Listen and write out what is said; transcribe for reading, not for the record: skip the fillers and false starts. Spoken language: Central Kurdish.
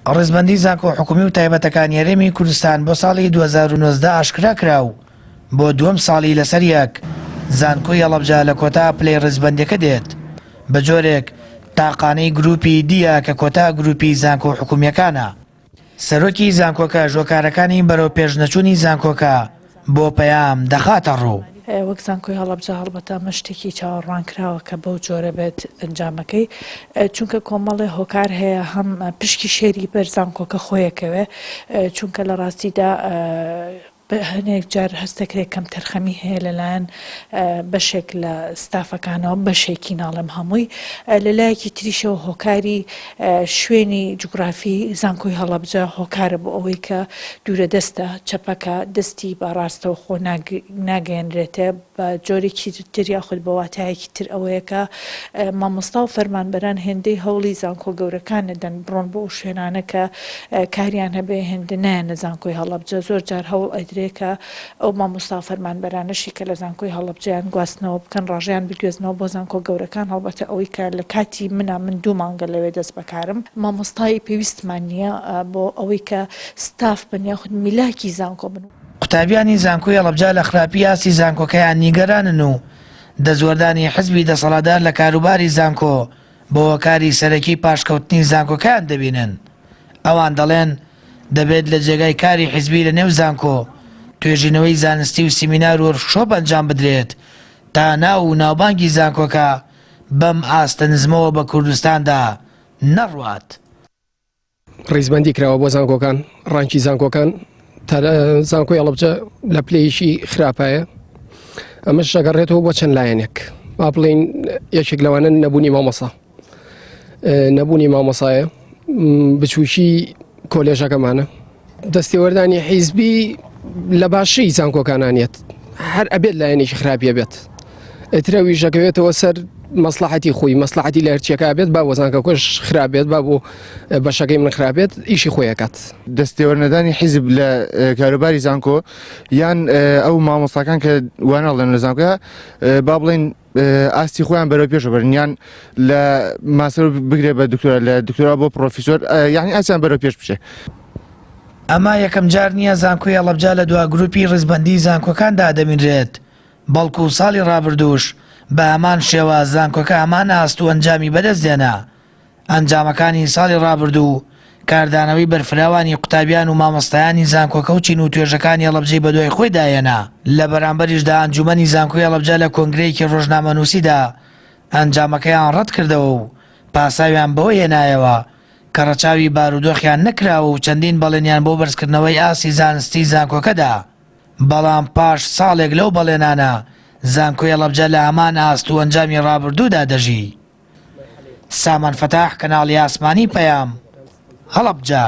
ڕێزبەندی زانکۆ حکومی و تایبەتەکانی هەرێمی کوردستان بۆ ساڵی 2019 ئاشکرا کراو بۆ دووەم ساڵی لەسەر یەک زانکۆی هەڵەبجە لە کۆتا پلەی ڕێزبەندیەکە دێت بە جۆرێک تاقانەی گروپی دیە کە کۆتا گروپی زانکۆ حکومیەکانە. سەرۆکی زانکۆکە ژۆکارەکانی بەرەو پێشنەچوونی زانکۆکە بۆ پەیام دەخاتە ڕوو. وەک زانکۆی هەڵەبجە هەڵبەتە ئەمە شتێکی چاوەڕوانکراوە کە بەو جۆرە بێت ئەنجامەکەی، چونکە کۆمەڵی هۆکار هەیە هەم پشکی شێری بەر زانکۆکە خۆیەکەوێ، چونکە لە ڕاستیدا هەنێک جار هەستەکرێک کەم تەرخەمی هەیە لەلایەن بەشێک لە ستافەکانەوە، بەشێکی ناڵم هەمووی لەلایەکی تریشەوە هۆکاری شوێنی جوگرافی زانکۆی هەڵەبجە هۆکارە بۆ ئەوەی کە دوورە دەستە چەپەکە دەستی بەڕاستەوە خۆ ناگەێنرێتە بە جۆرێکی تر یاخود بە واتایەکی تر ئەوەیە کە مامۆستا و فەرمانبەران هێندەی هەوڵی زانکۆ گەورەکانە دەن بڕۆن بۆ ئەو شوێنانە کە کاریان هەبێ هێندە نایەنە زانکۆی هەڵەبجە. زۆر جار هەوڵ ئەدرێکە ئەو مامۆستا فەرمانبەرانەشی کە لە زانکۆی هەڵەبجەیان گواستنەوە بکەن ڕاژیان بگوێزنەوە بۆ زانکۆ گەورەکان، هەڵبەتە ئەوەی کە لە کاتی من 2 مانگە لەوێ دەست بەکارم مامۆستایی پێویستمان نییە بۆ ئەوەی کە ستاف بن یاخود میلاکی زانکۆ بن. قوتابیانی زانکۆی هەڵەبجە لە خراپی یاسی زانکۆکەیان نیگەرانن و دەزوەردانی حزبی دەسەڵاتدار لە کاروباری زانکۆ بۆ هۆکاری سەرەکی پاشکەوتنی زانکۆکەیان دەبینن. ئەوان دەڵێن دەبێت لە جێگای کاری حزبی لە نێو زانکۆ توێژینەوەی زانستی و سیمینار و ورکشۆپ ئەنجام بدرێت تا ناو و ناوبانگی زانکۆکە بەم ئاستە نزمەوە بە کوردستاندا نەڕوات. ڕێزبەندی کراوە بۆ زانکۆکان، ڕانکی زانکۆکان تا زانکۆی هەڵەبجە لە پلەیەکی خراپایە. ئەمەش ئەگەڕێتەوە بۆ چەند لایەنێک، با بڵێن یەکێک لەوانە نەبوونی مامۆسا، نەبوونی مامۆسایە، بچووکی کۆلێژەکەمانە، دەستێوەردانی حیزبی لە باشی زانکۆکانانیت هەر ئەبێت لایەنێکی خراپیە بێت، ئەترە ویژەکەوێتەوە سەر مەسلحەتی خۆی، مەسلحەتی لە هەرچیەکە بێت، با بۆ زانکۆکەش خراپێت، با بۆ بەشەکەی من خراپێت، ئیشی خۆیەکات. دەستێوەرنەدانی حیزب لە کاروباری زانکۆ یان ئەو مامۆستاکان کە واناڵێن لە زانکۆ با بڵێن ئاستی خۆیان بەرەو پێشە بەرن، یان لە ماستەر بگرێ بە دکتۆرا، لە دکتۆرا بۆ پرۆفیسۆر، یعنی ئاسیان بەرەو پێش بچێ. ئەمە یەکەم جار نییە زانکۆی هەڵەبجە لە دوا گروپی ڕێزبەندی زانکۆکاندا دەمینرێت، بەڵکو ساڵی ڕابردووش بە هەمان شێوە زانکۆکە هەمان ئاست و ئەنجامی بەدەستدێنا. ئەنجامەکانی ساڵی ڕابردوو کاردانەوەی بەرفراوانی قوتابیان و مامۆستایانی زانکۆکە و چین و توێژەکانی هەڵەبجەی بە دوای خۆی داهێنا. لە بەرامبەریشدا ئەنجومەنی زانکۆی هەڵەبجە لە کۆنگرەیەکی ڕۆژنامەنووسیدا ئەنجامەکەیان ڕەت کردەوە و پاساویان بەوە هێنایەوە کە ڕەچاوی بارودۆخیان نەکراوە و چەندین بەڵێنیان بۆ بەرزکردنەوەی ئاسی زانستی زانکۆکەدا. بەڵام پاش ساڵێک لەو بەڵێنانە زانکۆی هەڵەبجە لە هەمان ئاست و ئەنجامی ڕابردوودا دەژی. سامان فەتاح، کەناڵی ئاسمانی پەیام، هەڵەبجە.